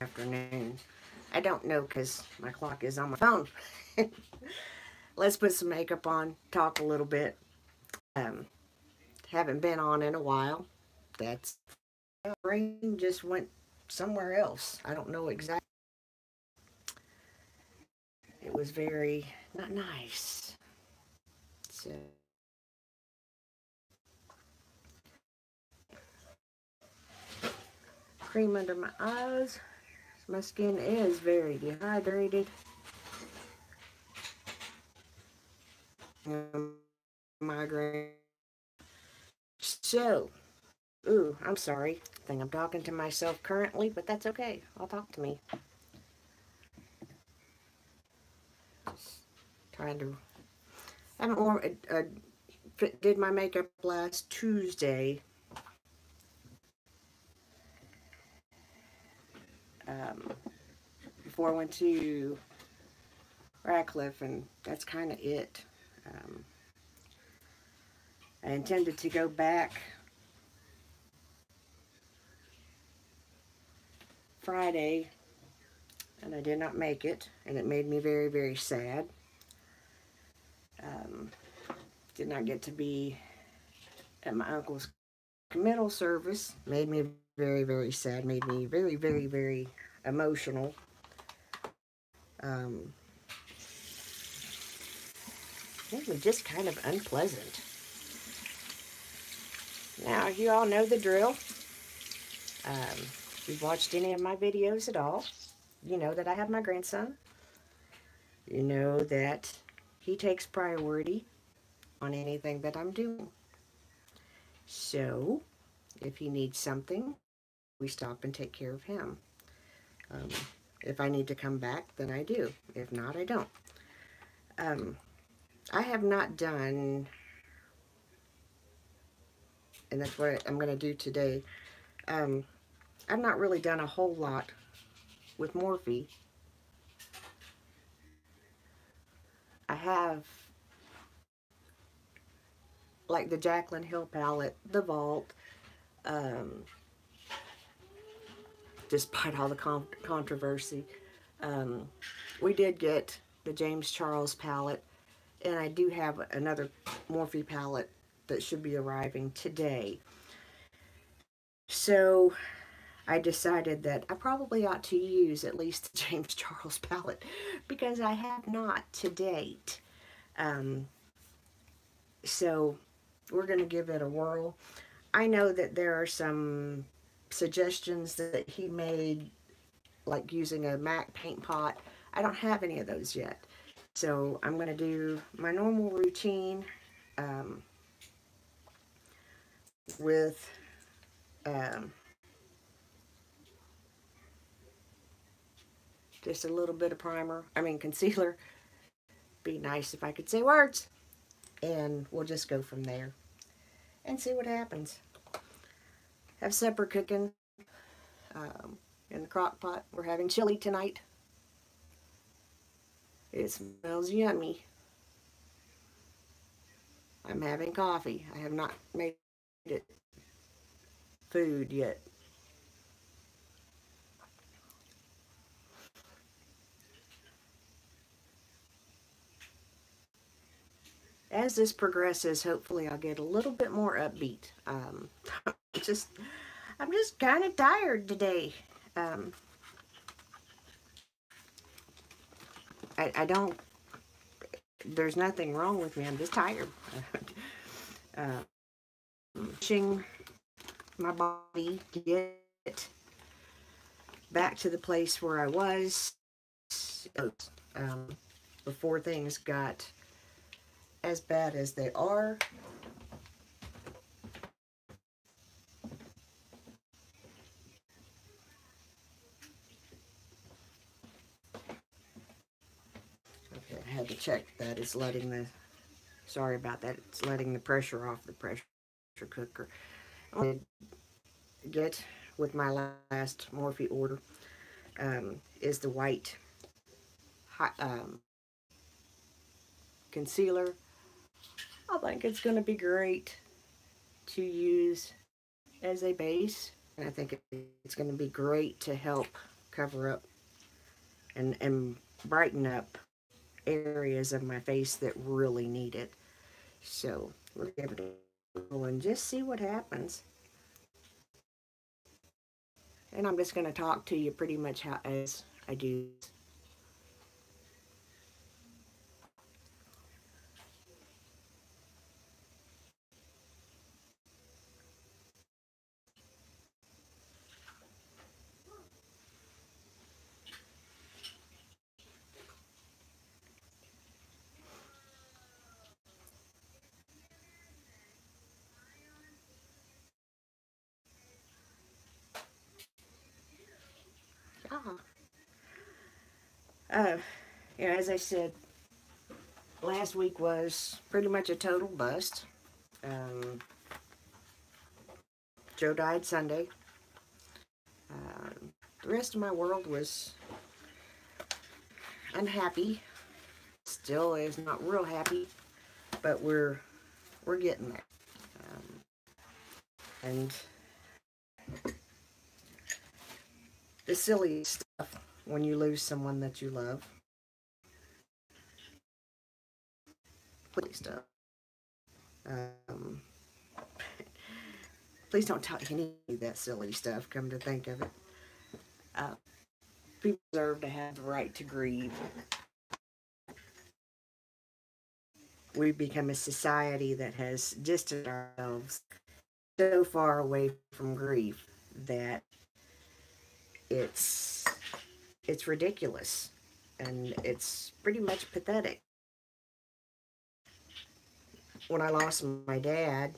afternoon. I don't know because my clock is on my phone. Let's put some makeup on, talk a little bit. Um, haven't been on in a while. That's brain just went somewhere else. I don't know exactly. It was very not nice. So cream under my eyes. My skin is very dehydrated. Migraine. So, ooh, I'm sorry. I think I'm talking to myself currently, but that's okay. I'll talk to me. Just trying to. I haven't worn. Did my makeup last Tuesday. Before I went to Radcliffe, and that's kind of it. I intended to go back Friday, and I did not make it, and it made me very, very sad. Did not get to be at my uncle's committal service. Made me very, very sad. Made me very, very, very emotional. Made me just kind of unpleasant. Now, you all know the drill. If you've watched any of my videos at all, you know that I have my grandson. You know that he takes priority on anything that I'm doing. So, if he needs something, we stop and take care of him. If I need to come back, then I do. If not, I don't. I have not done, and that's what I'm going to do today. I've not really done a whole lot with Morphe. I have, like the Jaclyn Hill palette, the Vault, despite all the controversy. We did get the James Charles palette, and I do have another Morphe palette that should be arriving today. So I decided that I probably ought to use at least the James Charles palette because I have not to date. So we're going to give it a whirl. I know that there are some suggestions that he made, like using a MAC paint pot. I don't have any of those yet. So I'm going to do my normal routine with just a little bit of primer. Concealer. Be nice if I could say words. And we'll just go from there and see what happens. Have supper cooking in the crock pot. We're having chili tonight. It smells yummy. I'm having coffee. I have not made it food yet. As this progresses, hopefully I'll get a little bit more upbeat. I'm just kind of tired today. I don't, there's nothing wrong with me. I'm just tired. Pushing my body to get back to the place where I was before things got as bad as they are. Okay, I had to check that. It's letting the, sorry about that, it's letting the pressure off the pressure cooker. I'm going to get with my last Morphe order is the white concealer. I think it's going to be great to use as a base, and I think it's going to be great to help cover up and brighten up areas of my face that really need it. So we'll give it a go and just see what happens. And I'm just going to talk to you pretty much how as I do. Ah. Uh, yeah, as I said, last week was pretty much a total bust. Um, Joe died Sunday. The rest of my world was unhappy. Still is not real happy, but we're getting there. And the silly stuff when you lose someone that you love. Silly stuff. Um, please don't talk any of that silly stuff, come to think of it. People deserve to have the right to grieve. We've become a society that has distanced ourselves so far away from grief that it's ridiculous and it's pretty much pathetic. When I lost my dad,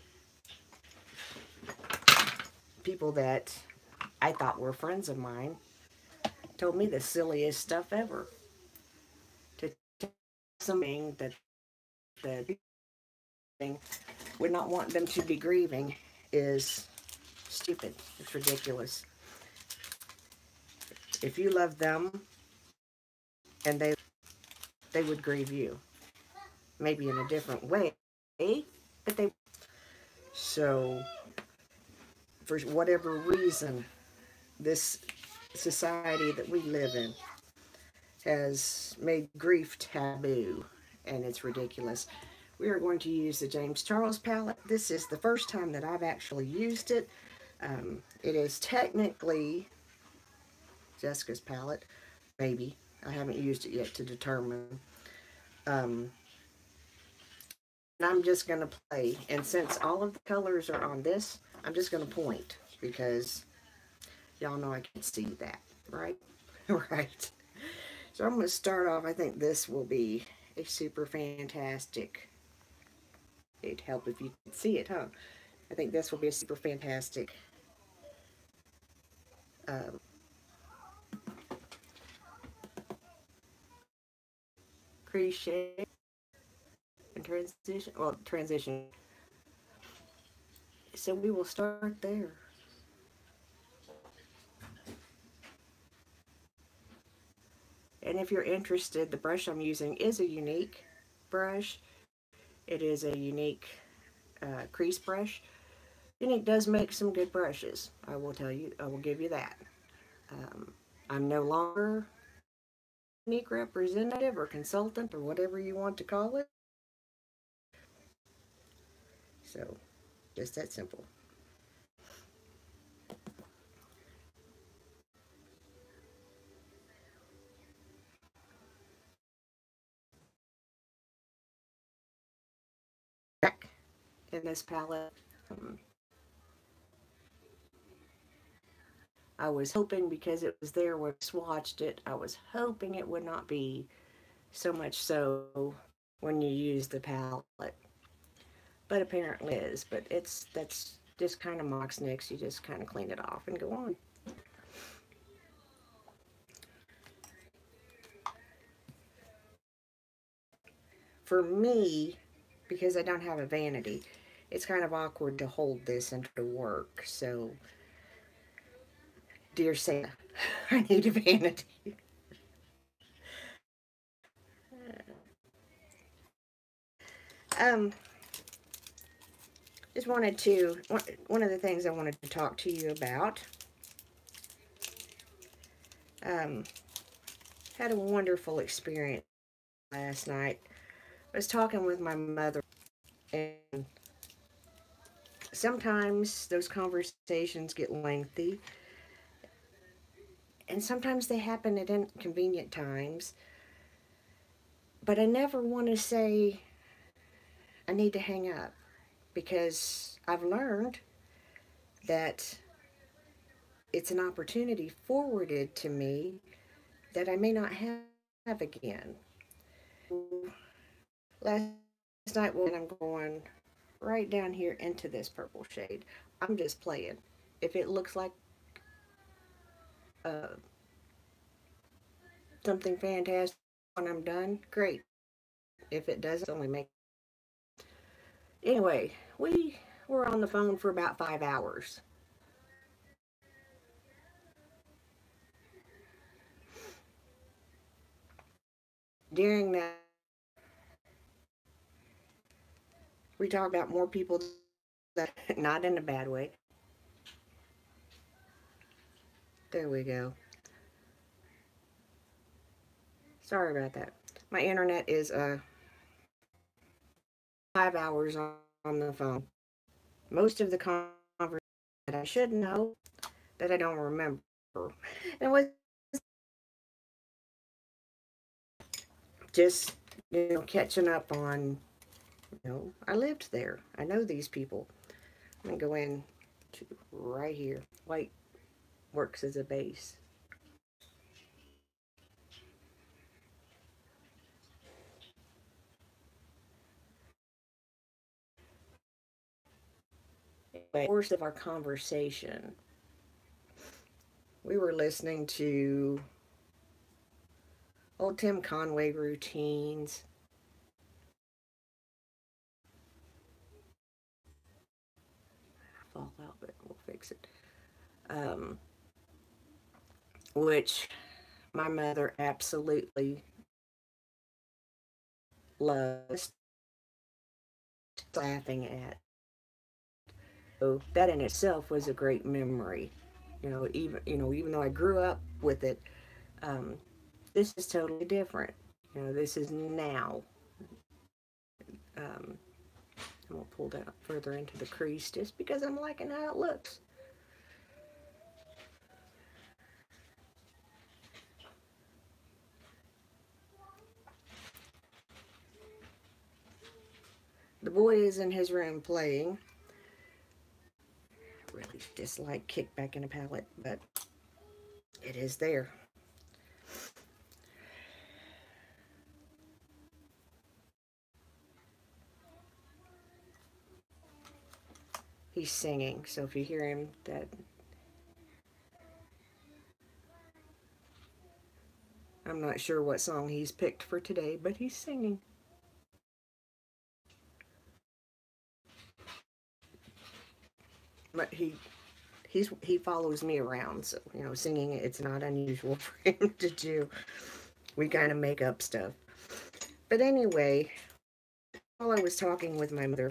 people that I thought were friends of mine told me the silliest stuff ever. To tell something that the thing would not want them to be grieving is stupid. It's ridiculous. If you love them and they would grieve you, maybe in a different way, but they. So for whatever reason, this society that we live in has made grief taboo, and it's ridiculous. We are going to use the James Charles palette. This is the first time that I've actually used it. It is technically Jessica's palette, maybe. I haven't used it yet to determine. And I'm just going to play, and since all of the colors are on this, I'm just going to point, because y'all know I can't see that, right? Right. So I'm going to start off. I think this will be a super fantastic. It'd help if you could see it, huh? I think this will be a super fantastic um, crease shade and transition. Well, transition. So we will start there. And if you're interested, the brush I'm using is a unique brush. It is a unique crease brush. Unique does make some good brushes. I will tell you, I will give you that. I'm no longer unique representative or consultant or whatever you want to call it. So, just that simple. Back in this palette, I was hoping, because it was there when I swatched it, I was hoping it would not be so much so when you use the palette. But apparently it is. But that's just kind of mock nicks. You just kind of clean it off and go on. For me, because I don't have a vanity, it's kind of awkward to hold this and to work. So, dear Santa, I need a vanity. Um, just wanted to, one of the things I wanted to talk to you about, Um, had a wonderful experience last night. I was talking with my mother, and sometimes those conversations get lengthy, and sometimes they happen at inconvenient times. But I never want to say I need to hang up, because I've learned that it's an opportunity forwarded to me that I may not have again. Last night when I'm going right down here into this purple shade, I'm just playing. If it looks like uh, something fantastic when I'm done, great. If it doesn't, only make. Anyway, we were on the phone for about 5 hours. During that, we talked about more people that, not in a bad way. There we go. Sorry about that. My internet is 5 hours on the phone. Most of the conversation that I should know that I don't remember. And it was just, catching up on, I lived there. I know these people. I'm going to go in to right here. White works as a base. In the course of our conversation, we were listening to old Tim Conway routines. Fall out, but we'll fix it. Which my mother absolutely loves laughing at. So that in itself was a great memory. Even though I grew up with it, um, this is totally different. This is now. I'm gonna pull that further into the crease just because I'm liking how it looks. The boy is in his room playing. I really dislike kickback in a palette, but it is there. He's singing, so if you hear him, I'm not sure what song he's picked for today, but he's singing. But he follows me around, so singing, it's not unusual for him to do. We kind of make up stuff. But anyway, while I was talking with my mother,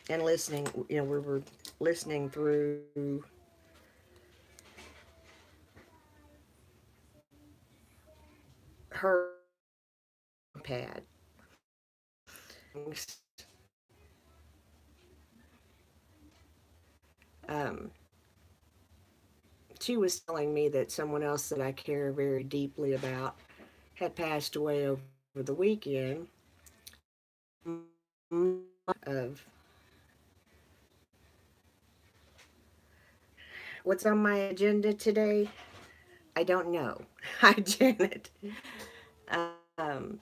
and listening, we were listening through her pad. Um, she was telling me that someone else that I care very deeply about had passed away over the weekend. Of what's on my agenda today, I don't know. Hi, Janet. Um,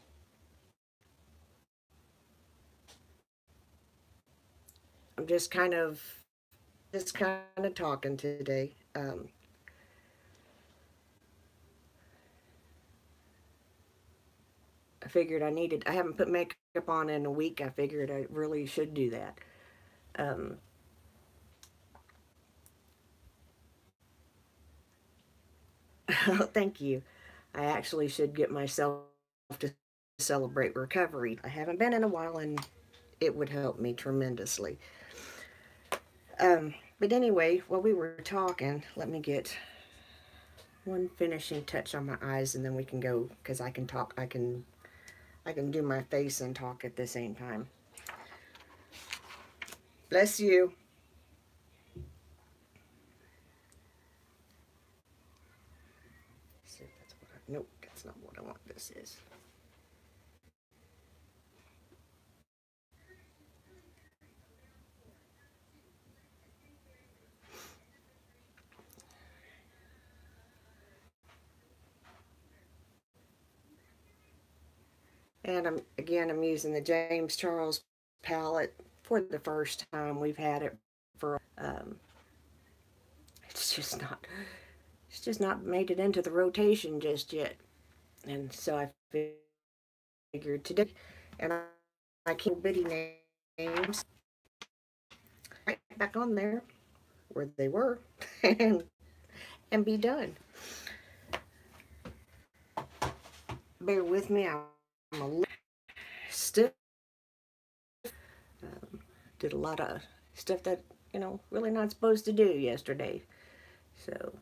I'm just kind of talking today. I figured I haven't put makeup on in a week. I figured I really should do that. Thank you. I actually should get myself to celebrate recovery. I haven't been in a while, and it would help me tremendously. But anyway, while we were talking, let me get one finishing touch on my eyes, and then we can go, because I can talk, I can do my face and talk at the same time. Bless you. See if that's what nope, that's not what I want. This is. And I'm using the James Charles palette for the first time. We've had it for it's just not made it into the rotation just yet. And so I figured today, and I keep bitty names right back on there where they were, and be done. Bear with me, I'm a little stiff. Did a lot of stuff that, really not supposed to do yesterday. So,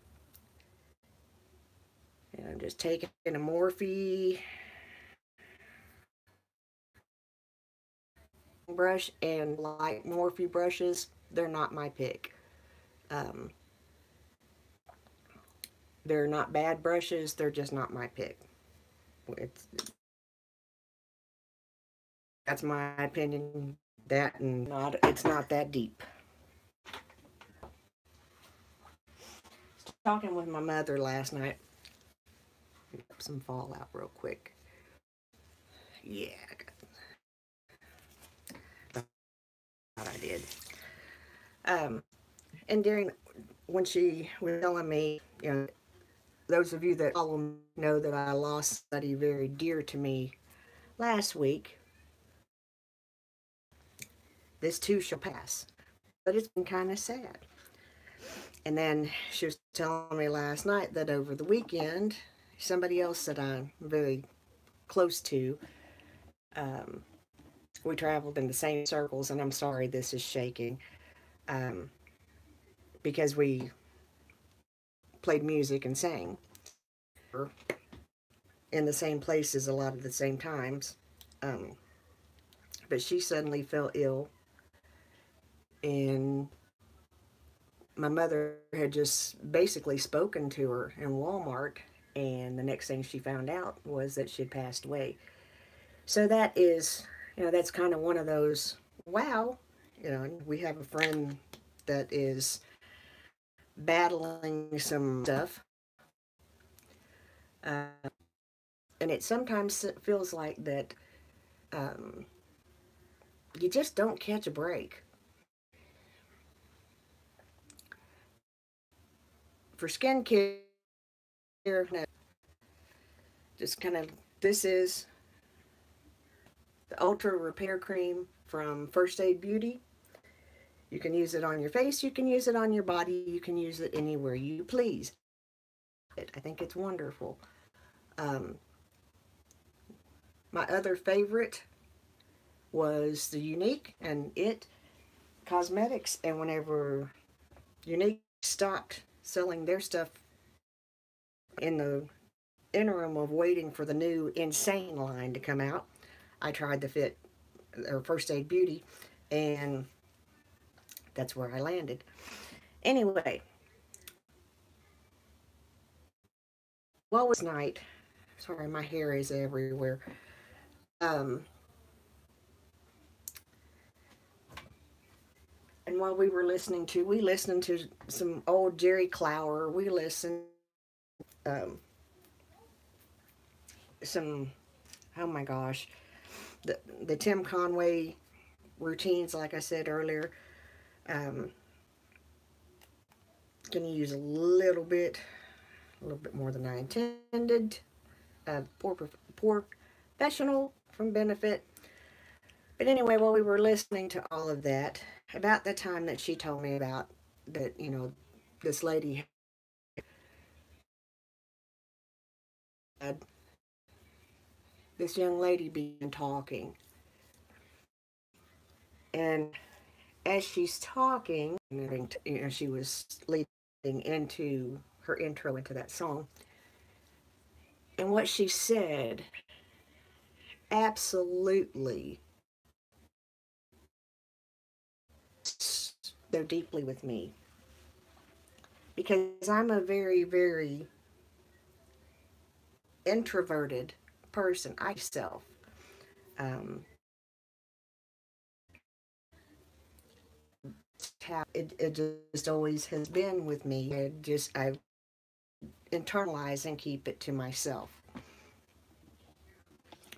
and I'm just taking a Morphe brush, and like Morphe brushes, they're not my pick. They're not bad brushes, they're just not my pick. That's my opinion. That, and it's not that deep. Talking with my mother last night. Some fallout real quick. Yeah, I did. And when she was telling me, those of you that follow me know that I lost somebody very dear to me last week. This too shall pass. But it's been kind of sad. And then she was telling me last night that over the weekend, somebody else that I'm very close to, we traveled in the same circles, and I'm sorry this is shaking, because we played music and sang in the same places a lot of the same times. But she suddenly fell ill, and my mother had just basically spoken to her in Walmart, and the next thing she found out was that she had passed away. So that is, that's kind of one of those, wow, we have a friend that is battling some stuff. And it sometimes feels like that you just don't catch a break. For skincare, just kind of, this is the Ultra Repair Cream from First Aid Beauty. You can use it on your face, you can use it on your body, you can use it anywhere you please. I think it's wonderful. My other favorite was the Unique and It Cosmetics, and whenever Unique stopped selling their stuff in the interim of waiting for the new insane line to come out, I tried the Fit or First Aid Beauty, and that's where I landed. Anyway, what was night? Sorry, my hair is everywhere. And while we listened to some old Jerry Clower. We listened some, oh my gosh, the Tim Conway routines, like I said earlier. Gonna use a little bit more than I intended. Poor professional from Benefit. But anyway, while we were listening to all of that, about the time that she told me about that, this lady had this young lady began talking. And as she's talking, you know, she was leading into her intro into that song. And what she said absolutely so deeply with me. Because I'm a very, very introverted person, I myself. Um, it just always has been with me. I internalize and keep it to myself.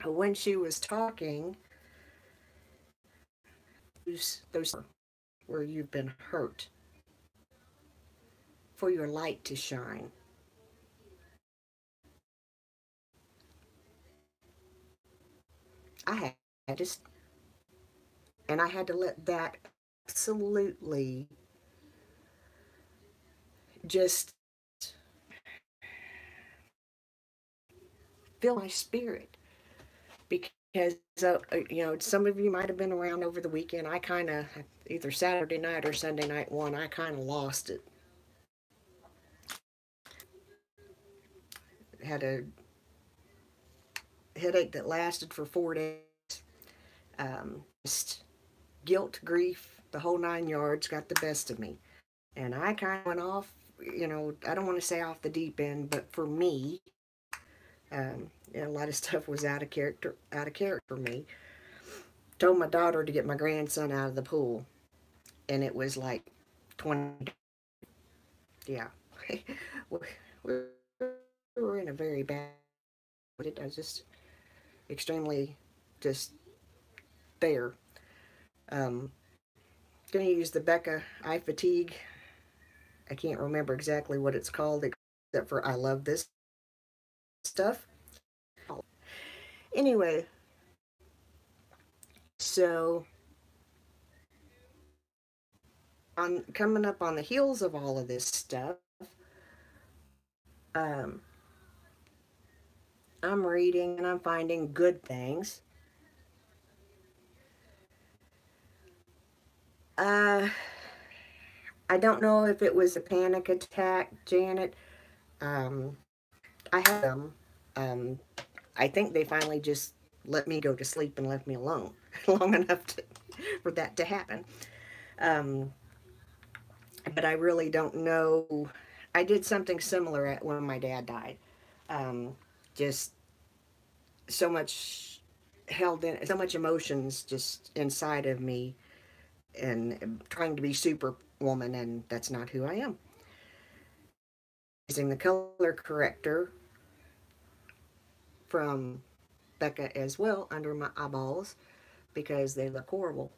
When she was talking, those where you've been hurt, for your light to shine. I had to, and I had to let that absolutely just fill my spirit. Because you know, some of you might have been around over the weekend. I kind of, either Saturday night or Sunday night one, I kind of lost it. Had a headache that lasted for 4 days. Just guilt, grief, the whole 9 yards got the best of me. And I kind of went off, you know, I don't want to say off the deep end, but for me, you know, a lot of stuff was out of character for me. Told my daughter to get my grandson out of the pool, and it was like 20. Yeah, we were in a very bad. I was just extremely just there. Um, gonna use the Becca eye fatigue. I can't remember exactly what it's called, except for I love this stuff. Anyway, so on coming up on the heels of all of this stuff, um, I'm reading and I'm finding good things. Uh, I don't know if it was a panic attack, Janet. Um, I had them. Um, I think they finally just let me go to sleep and left me alone long enough for that to happen. Um, but I really don't know. I did something similar at when my dad died. Um, just so much held in, so much emotions just inside of me, and trying to be superwoman, and that's not who I am. Using the color corrector from Becca as well under my eyeballs because they look horrible.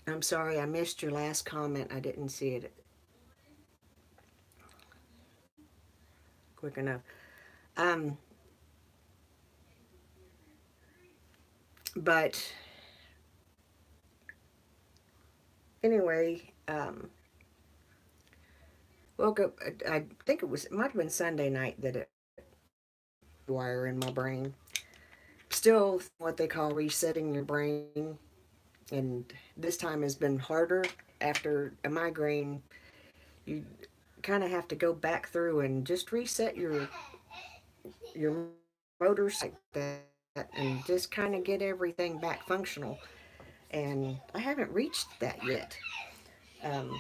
I'm sorry, I missed your last comment. I didn't see it quick enough. Um, but anyway, woke up. I think it might have been Sunday night that it wire in my brain. Still, what they call resetting your brain, and this time has been harder after a migraine. You kind of have to go back through and just reset your motors like that, and just kind of get everything back functional. And I haven't reached that yet. Um,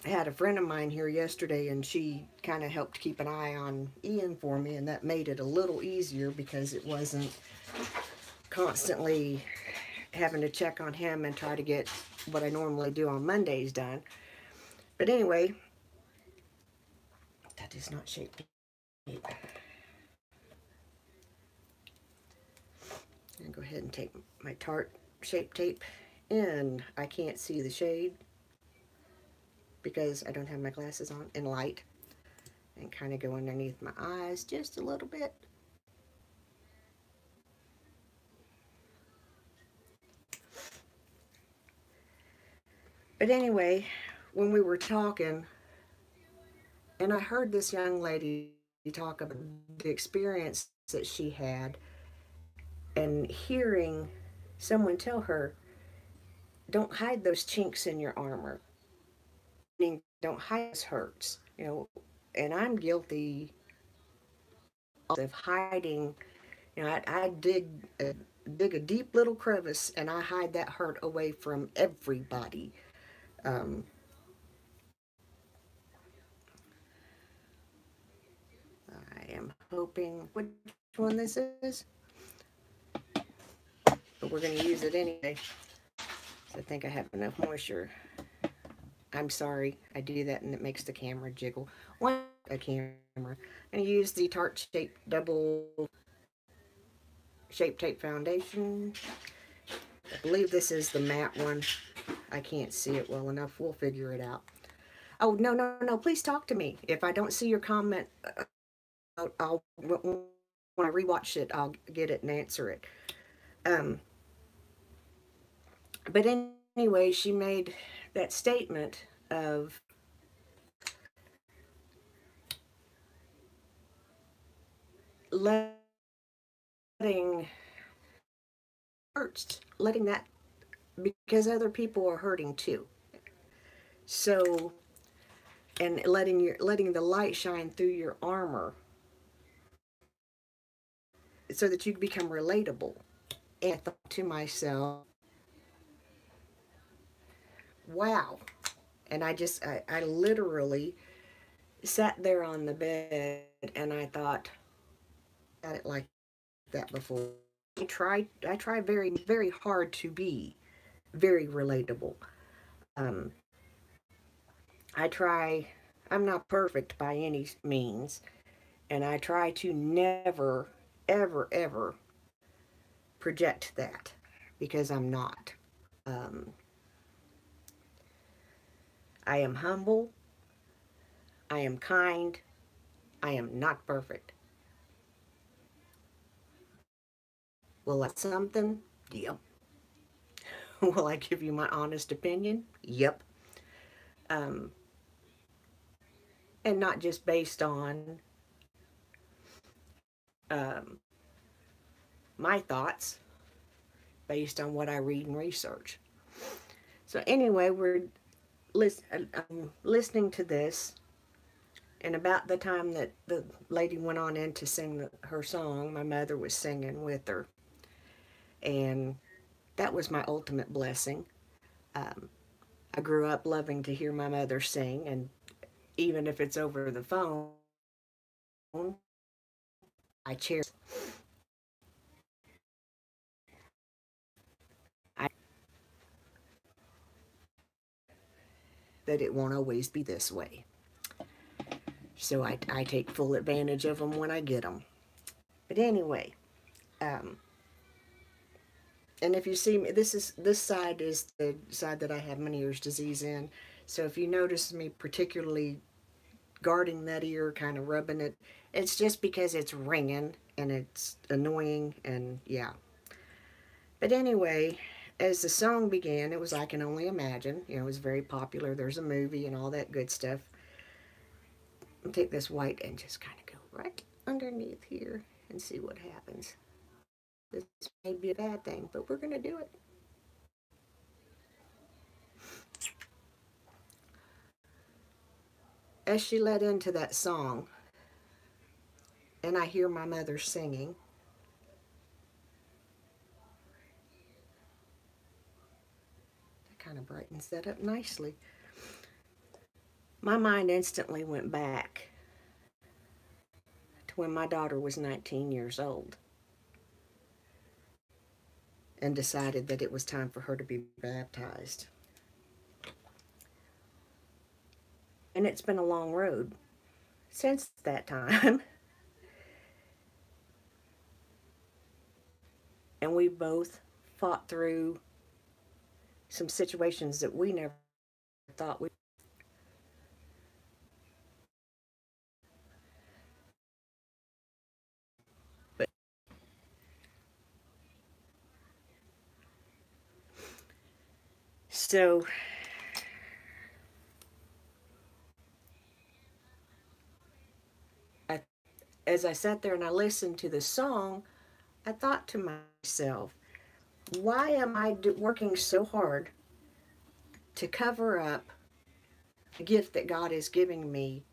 I had a friend of mine here yesterday, and she kind of helped keep an eye on Ian for me, and that made it a little easier because it wasn't constantly having to check on him and try to get what I normally do on Mondays done. But anyway, that is not shaped. I'm go ahead and take my Tarte Shape Tape in. I can't see the shade because I don't have my glasses on in light, and kind of go underneath my eyes just a little bit. But anyway, when we were talking, and I heard this young lady talk about the experience that she had, and hearing someone tell her, don't hide those chinks in your armor. Don't hide those hurts. And I'm guilty of hiding. I dig a deep little crevice and I hide that hurt away from everybody. Um, I am hoping which one this is, but we're going to use it anyway. So I think I have enough moisture. I'm sorry, I do that and it makes the camera jiggle. One a camera. I'm going to use the Tarte Shape Double Shape Tape Foundation. I believe this is the matte one. I can't see it well enough. We'll figure it out. Oh, no, no, no. Please talk to me. If I don't see your comment, when I rewatch it, I'll get it and answer it. But anyway, she made that statement of letting that, because other people are hurting too. So, and letting the light shine through your armor so that you become relatable. And I thought to myself, wow. And I literally sat there on the bed and I thought, I had it like that before. I try very, very hard to be very relatable. Um, I'm not perfect by any means, and I try to never, ever, ever project that because I'm not. Um, I am humble. I am kind. I am not perfect. Will I say something? Yep. Will I give you my honest opinion? Yep. Um, and not just based on um, my thoughts, based on what I read and research. So anyway, I'm listening to this, and about the time that the lady went on in to sing her song, my mother was singing with her, and that was my ultimate blessing. Um, I grew up loving to hear my mother sing, and even if it's over the phone, I cherish. I that it won't always be this way. So I take full advantage of them when I get them. But anyway, um, and if you see me, this side is the side that I have Meniere's disease in. So if you notice me particularly guarding that ear, kind of rubbing it, it's just because it's ringing and it's annoying, and yeah. But anyway, as the song began, it was I Can Only Imagine. It was very popular. There's a movie and all that good stuff. I'll take this white and just kind of go right underneath here and see what happens. This may be a bad thing, but we're going to do it. As she led into that song, and I hear my mother singing, that kind of brightens that up nicely. My mind instantly went back to when my daughter was 19 years old and decided that it was time for her to be baptized. And it's been a long road since that time. And we both fought through some situations that we never thought we. But so as I sat there and I listened to the song, I thought to myself, why am I working so hard to cover up the gift that God is giving me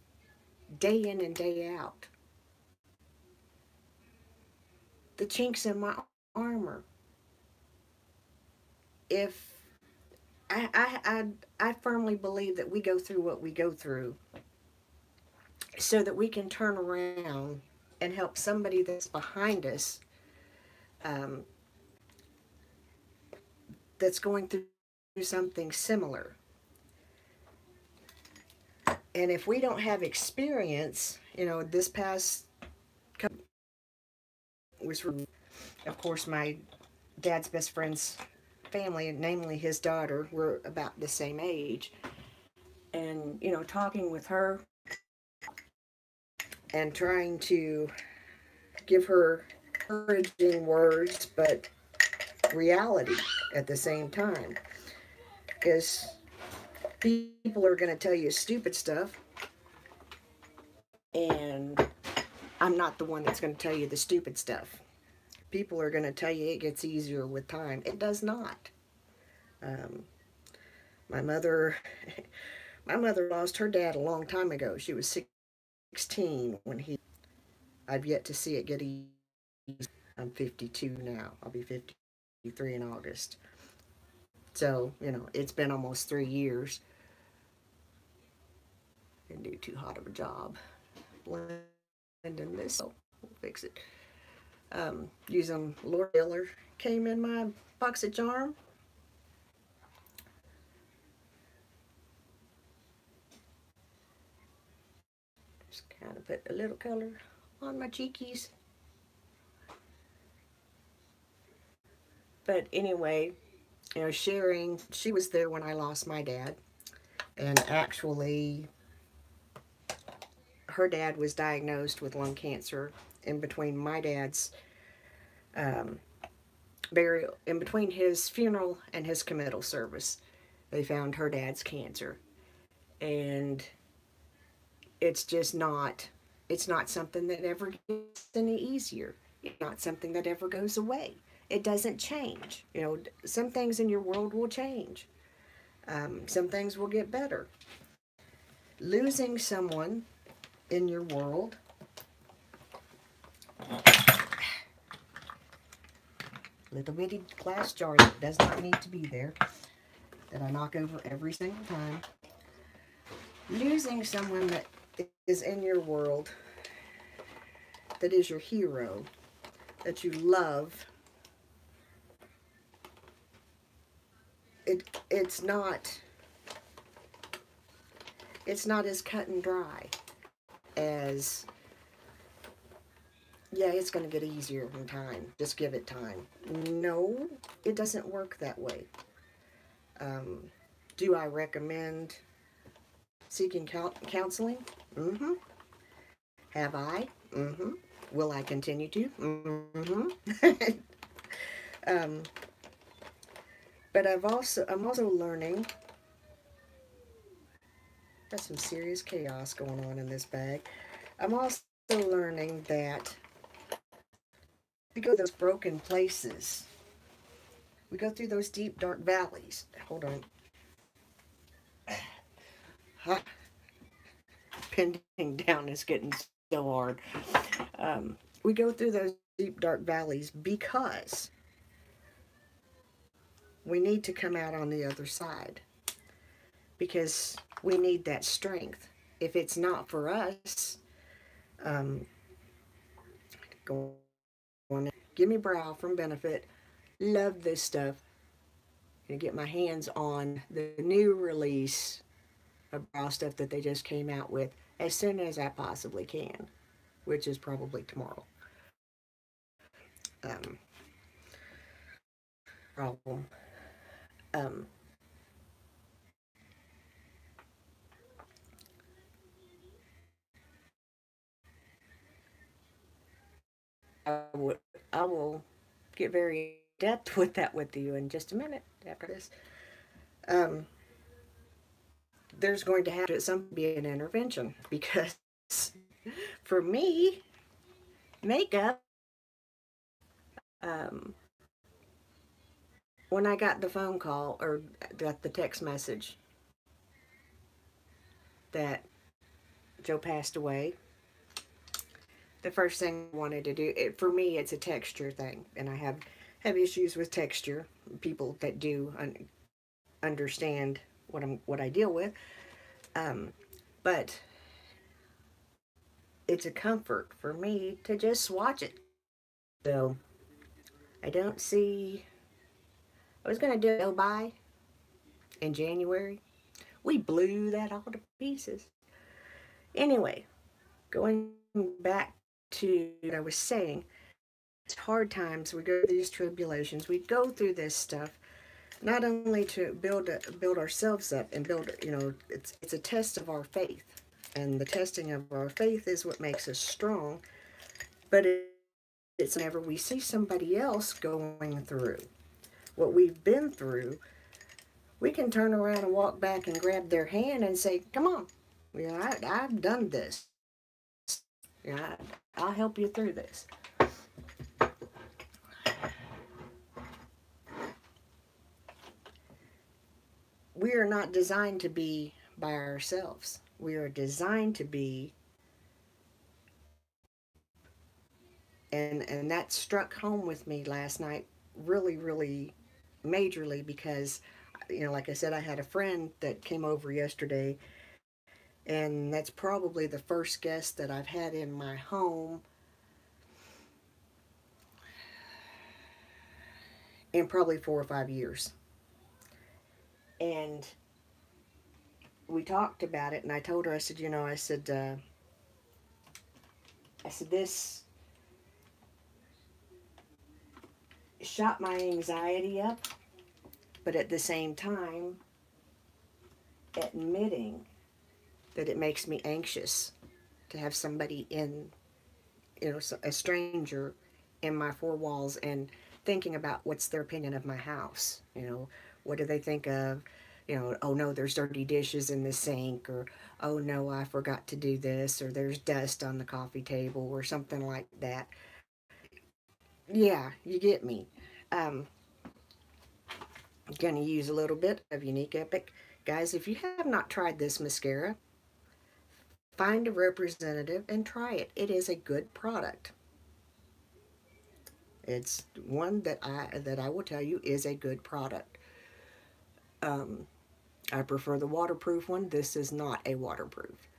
day in and day out? The chinks in my armor. If I firmly believe that we go through what we go through so that we can turn around and help somebody that's behind us, um, that's going through something similar. And if we don't have experience, you know, this past couple was, of course, my dad's best friend's family, and namely his daughter, were about the same age. And, you know, talking with her and trying to give her encouraging words, but reality at the same time. Because people are going to tell you stupid stuff, and I'm not the one that's going to tell you the stupid stuff. People are going to tell you it gets easier with time. It does not. Um, my mother, my mother lost her dad a long time ago. She was 16 when he. I've yet to see it get easy. I'm 52 now. I'll be 53 in August. So, you know, it's been almost 3 years. Didn't do too hot of a job blending this, so we'll fix it. Using Lord Diller came in my box of charm. Just kind of put a little color on my cheekies. But anyway, you know, sharing, she was there when I lost my dad. And actually, her dad was diagnosed with lung cancer in between my dad's burial, in between his funeral and his committal service. They found her dad's cancer. And it's just not, it's not something that ever gets any easier. It's not something that ever goes away. It doesn't change. You know, some things in your world will change. Some things will get better. Losing someone in your world, little bitty glass jar that does not need to be there, that I knock over every single time. Losing someone that is in your world, that is your hero, that you love, it's not as cut and dry as, yeah, it's going to get easier in time. Just give it time. No, it doesn't work that way. Do I recommend seeking counseling? Mm-hmm. Have I? Mm-hmm. Will I continue to? Mm-hmm. But I'm also learning. Got some serious chaos going on in this bag. I'm also learning that we go to those broken places. We go through those deep, dark valleys. Hold on. Pinning down is getting so hard. We go through those deep, dark valleys because we need to come out on the other side. Because we need that strength. If it's not for us, go on. Give me Brow from Benefit. Love this stuff. Gonna get my hands on the new release of Brow stuff that they just came out with as soon as I possibly can, which is probably tomorrow. Problem. I will get very in depth with that with you in just a minute after this. There's going to have to at some be an intervention because for me, makeup, um, when I got the phone call or got the text message that Joe passed away, the first thing I wanted to do, for me, it's a texture thing, and I have issues with texture. People that do understand what I deal with, um, but it's a comfort for me to just watch it. So I don't see. I was gonna do it go by in January. We blew that all to pieces. Anyway, going back to what I was saying, it's hard times. We go through these tribulations. We go through this stuff not only to build ourselves up and build. It's a test of our faith, and the testing of our faith is what makes us strong. But it's whenever we see somebody else going through what we've been through, we can turn around and walk back and grab their hand and say, "Come on, I've done this. I'll help you through this." We are not designed to be by ourselves. We are designed to be, and that struck home with me last night really, really majorly because, like I said, I had a friend that came over yesterday, and that's probably the first guest that I've had in my home in probably 4 or 5 years. And we talked about it, and I told her, I said, this shot my anxiety up, but at the same time, admitting that it makes me anxious to have somebody a stranger in my four walls and thinking about what's their opinion of my house. What do they think of, oh no, there's dirty dishes in the sink, or oh no, I forgot to do this, or there's dust on the coffee table, or something like that. Yeah, you get me. I'm going to use a little bit of Unique Epic. Guys, if you have not tried this mascara, find a representative and try it. It is a good product. It's one that I will tell you is a good product. I prefer the waterproof one. This is not a waterproof.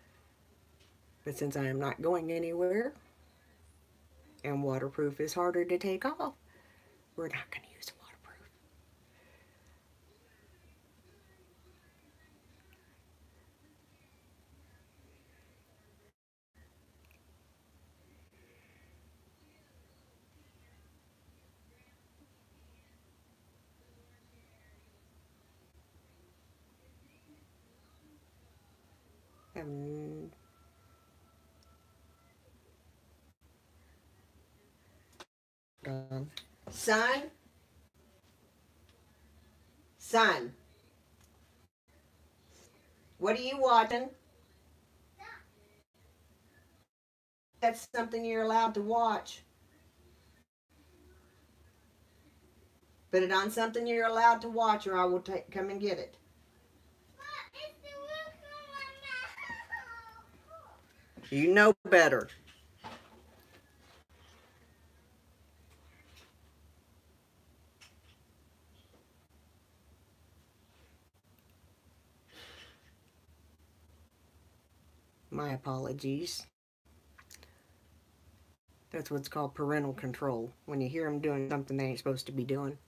But since I am not going anywhere, and waterproof is harder to take off, we're not going to use a waterproof. Um, Son? Son? What are you watching? That's something you're allowed to watch. Put it on something you're allowed to watch, or I will come and get it. You know better. My apologies. That's what's called parental control. When you hear them doing something they ain't supposed to be doing.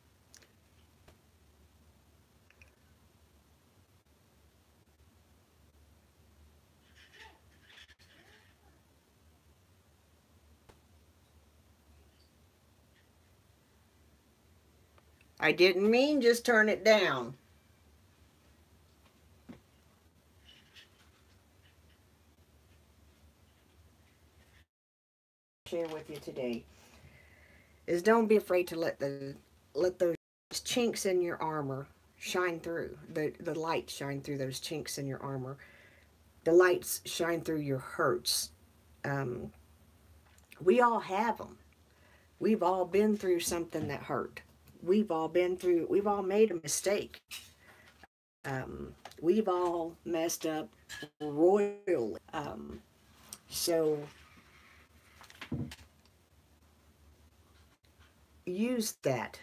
I didn't mean just turn it down. Share with you today is don't be afraid to let those chinks in your armor shine through. The light shine through those chinks in your armor. The lights shine through your hurts. We all have them. We've all been through something that hurt. We've all made a mistake. We've all messed up royally. So use that.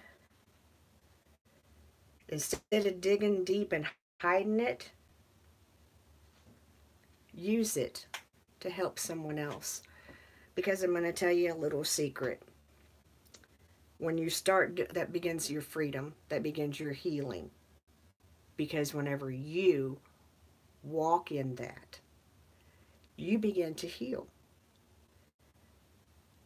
Instead of digging deep and hiding it, use it to help someone else. Because I'm going to tell you a little secret. When you start, that begins your freedom, that begins your healing. Because whenever you walk in that, you begin to heal.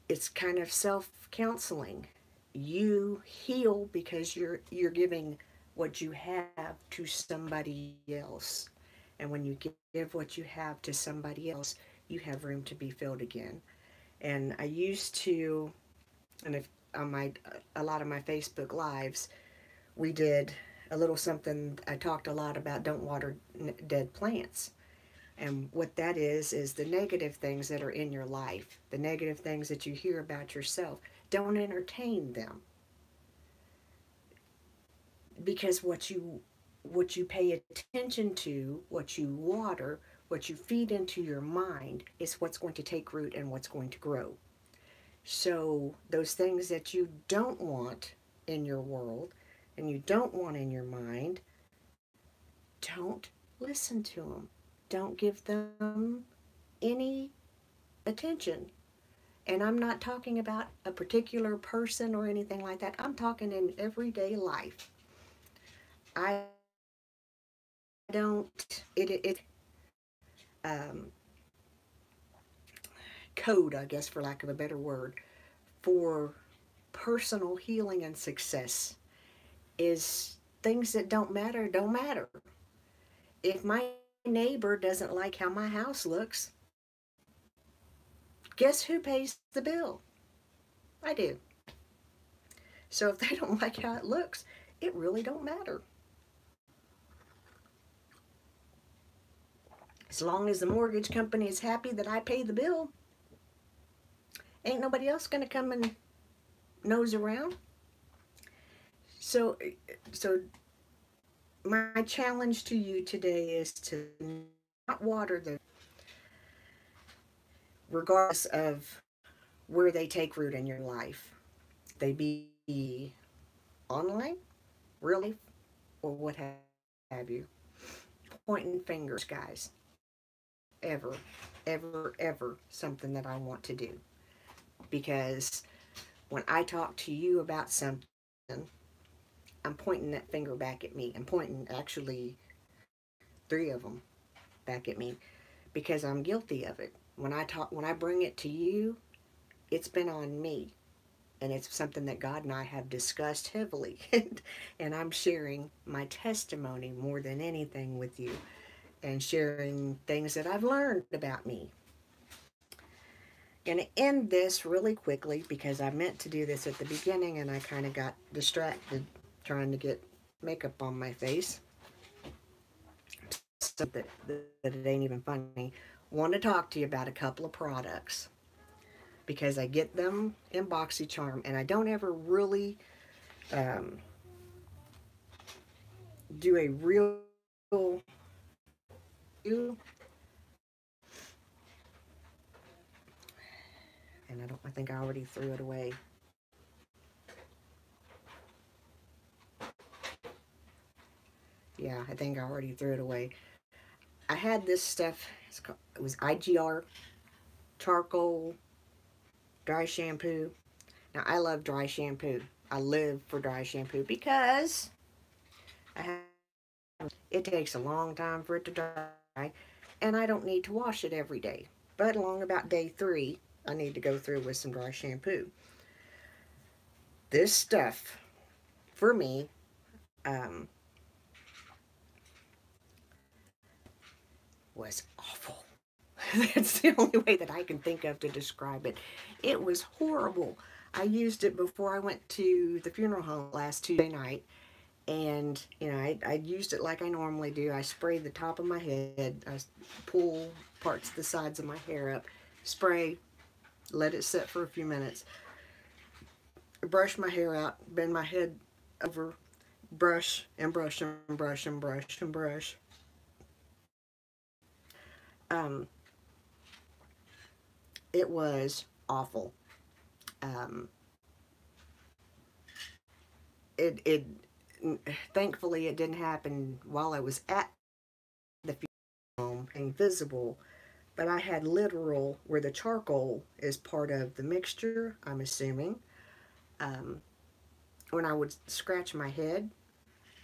It's kind of self-counseling. You heal because you're giving what you have to somebody else. And when you give what you have to somebody else, you have room to be filled again. And I used to, and if on my a lot of my Facebook lives, we did a little something. I talked a lot about don't water dead plants. And what that is the negative things that are in your life, the negative things that you hear about yourself. Don't entertain them. Because what you pay attention to, what you water, what you feed into your mind is what's going to take root and what's going to grow. So those things that you don't want in your world and you don't want in your mind, don't listen to them. Don't give them any attention. And I'm not talking about a particular person or anything like that. I'm talking in everyday life. I don't, um, code, I guess, for lack of a better word, for personal healing and success is things that don't matter, don't matter. If my neighbor doesn't like how my house looks, guess who pays the bill? I do. So if they don't like how it looks, it really don't matter. As long as the mortgage company is happy that I pay the bill, ain't nobody else going to come and nose around. So, so my challenge to you today is to not water the, regardless of where they take root in your life. They be online, real life, or what have you. Pointing fingers, guys. Ever, ever, ever something that I want to do. Because when I talk to you about something, I'm pointing that finger back at me. I'm pointing actually 3 of them back at me because I'm guilty of it. When I bring it to you, it's been on me. And it's something that God and I have discussed heavily. And I'm sharing my testimony more than anything with you. And sharing things that I've learned about me. Going to end this really quickly because I meant to do this at the beginning and I kind of got distracted trying to get makeup on my face. So that it ain't even funny. Want to talk to you about a couple of products because I get them in BoxyCharm and I don't ever really do a real and I think I already threw it away. Yeah, I think I already threw it away. I had this stuff, it was IGR charcoal dry shampoo. Now I love dry shampoo. I live for dry shampoo because it takes a long time for it to dry and I don't need to wash it every day. But along about day 3, I need to go through with some dry shampoo. This stuff, for me, was awful. That's the only way that I can think of to describe it. It was horrible. I used it before I went to the funeral home last Tuesday night. And, you know, I used it like I normally do. I spray the top of my head. I pull parts of the sides of my hair up. Spray. let it sit for a few minutes, brush my hair out, bend my head over, brush and brush and brush and brush and brush. Um, it was awful. Um, it thankfully it didn't happen while I was at the home invisible, but I had literal where the charcoal is part of the mixture, I'm assuming. Um, when I would scratch my head,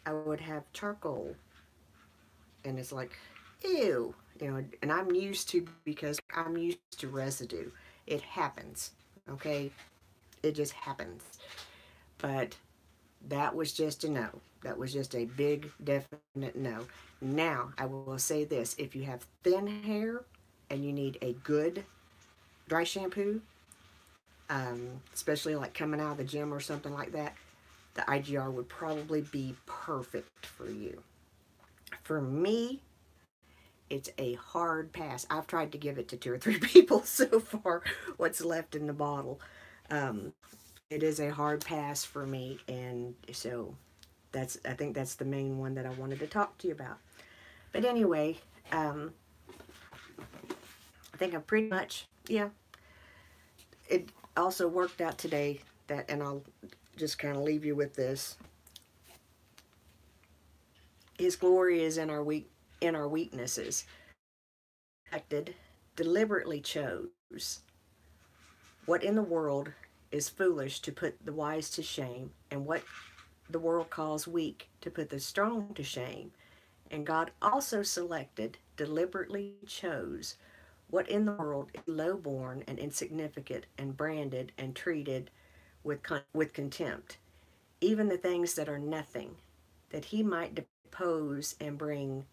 I would have charcoal, and it's like, ew, you know. And I'm used to, because I'm used to residue. It happens, okay? It just happens. But that was just a no. That was just a big, definite no. Now, I will say this: if you have thin hair and you need a good dry shampoo, especially like coming out of the gym or something like that, the IGR would probably be perfect for you. For me, it's a hard pass. I've tried to give it to 2 or 3 people so far, what's left in the bottle. Um, it is a hard pass for me, and so I think that's the main one that I wanted to talk to you about. But anyway, I think I'm pretty much, yeah. It also worked out today that, and I'll just kind of leave you with this. His glory is in our weaknesses. Acted, deliberately chose what in the world is foolish to put the wise to shame, and what the world calls weak to put the strong to shame. And God also selected, deliberately chose, what in the world is low-born and insignificant and branded and treated with contempt, even the things that are nothing, that he might depose and bring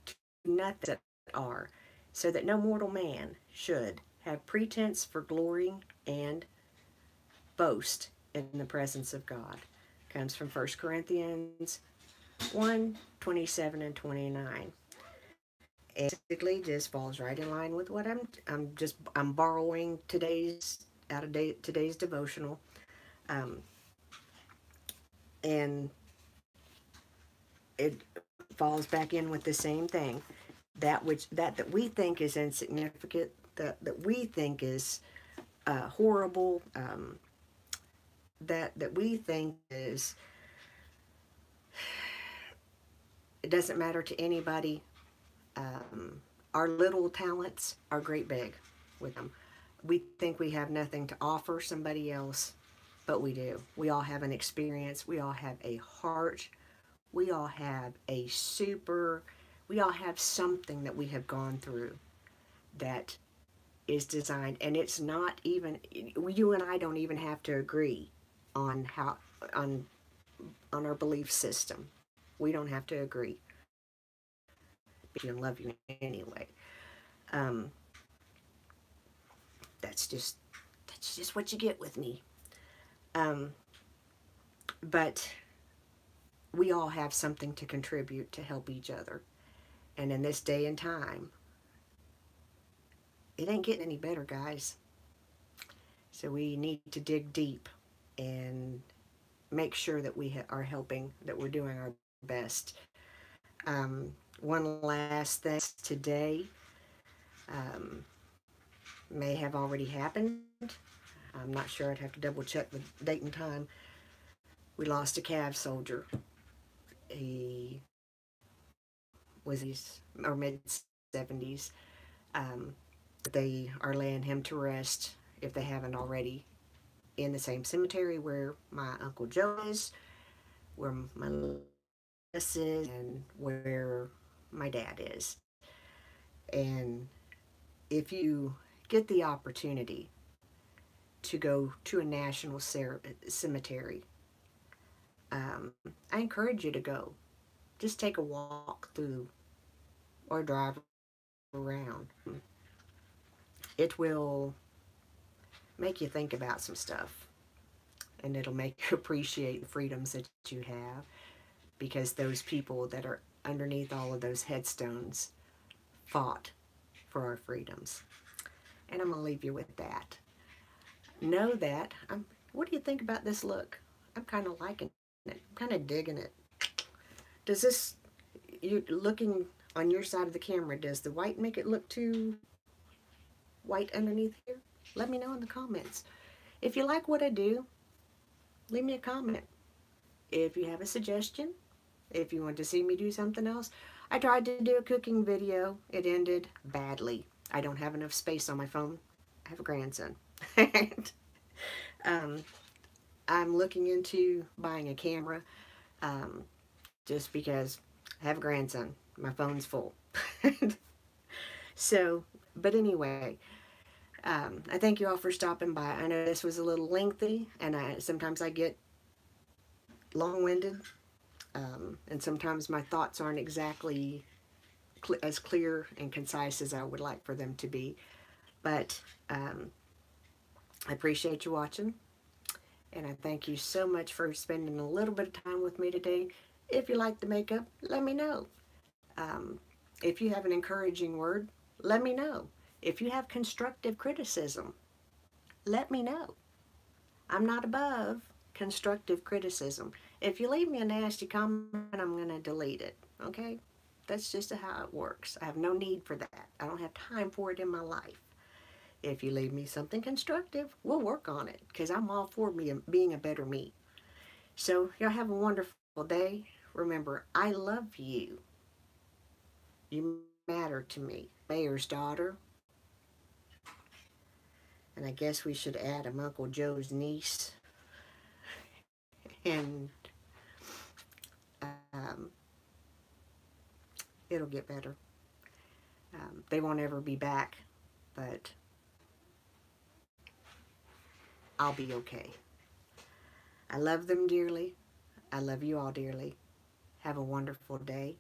to nothing that are, so that no mortal man should have pretense for glorying and boast in the presence of God. Comes from 1 Corinthians 1:27 and 29. And basically just falls right in line with what I'm borrowing today's devotional. Um, and it falls back in with the same thing. That we think is insignificant, that we think is horrible, that we think is, it doesn't matter to anybody. Our little talents are great big with them. We think we have nothing to offer somebody else, but we do. We all have an experience. We all have a heart. We all have we all have something that we have gone through that is designed, and it's not even, you and I don't even have to agree on on on our belief system. We don't have to agree. But you love you anyway. Um, that's just what you get with me. Um, but we all have something to contribute to help each other. And in this day and time, it ain't getting any better, guys. So we need to dig deep and make sure that we are helping, that we're doing our best. One last thing today um, may have already happened. I'm not sure. I'd have to double check the date and time. We lost a Cav soldier. He was or mid-70s. They are laying him to rest, if they haven't already, in the same cemetery where my Uncle Joe is, where my is, and where my dad is. And if you get the opportunity to go to a national cemetery, I encourage you to go. Just take a walk through or drive around. It will make you think about some stuff, and it'll make you appreciate the freedoms that you have, because those people that are underneath all of those headstones fought for our freedoms. And I'm going to leave you with that. Know that, what do you think about this look? I'm kind of liking it. I'm kind of digging it. Does this, you looking on your side of the camera, does the white make it look too white underneath here? Let me know in the comments. If you like what I do, leave me a comment. If you have a suggestion, if you want to see me do something else. I tried to do a cooking video. It ended badly. I don't have enough space on my phone. I have a grandson. um, I'm looking into buying a camera um, just because I have a grandson. My phone's full. So, but anyway, I thank you all for stopping by. I know this was a little lengthy, and sometimes I get long-winded, and sometimes my thoughts aren't exactly as clear and concise as I would like for them to be. But I appreciate you watching, and I thank you so much for spending a little bit of time with me today. If you like the makeup, let me know. Um, if you have an encouraging word, let me know. If you have constructive criticism, let me know. I'm not above constructive criticism. If you leave me a nasty comment, I'm going to delete it, okay? That's just how it works. I have no need for that. I don't have time for it in my life. If you leave me something constructive, we'll work on it, because I'm all for being a better me. So y'all have a wonderful day. Remember, I love you. You matter to me. Mayor's daughter. And I guess we should add I'm Uncle Joe's niece. And um, it'll get better. They won't ever be back, but I'll be okay. I love them dearly. I love you all dearly. Have a wonderful day.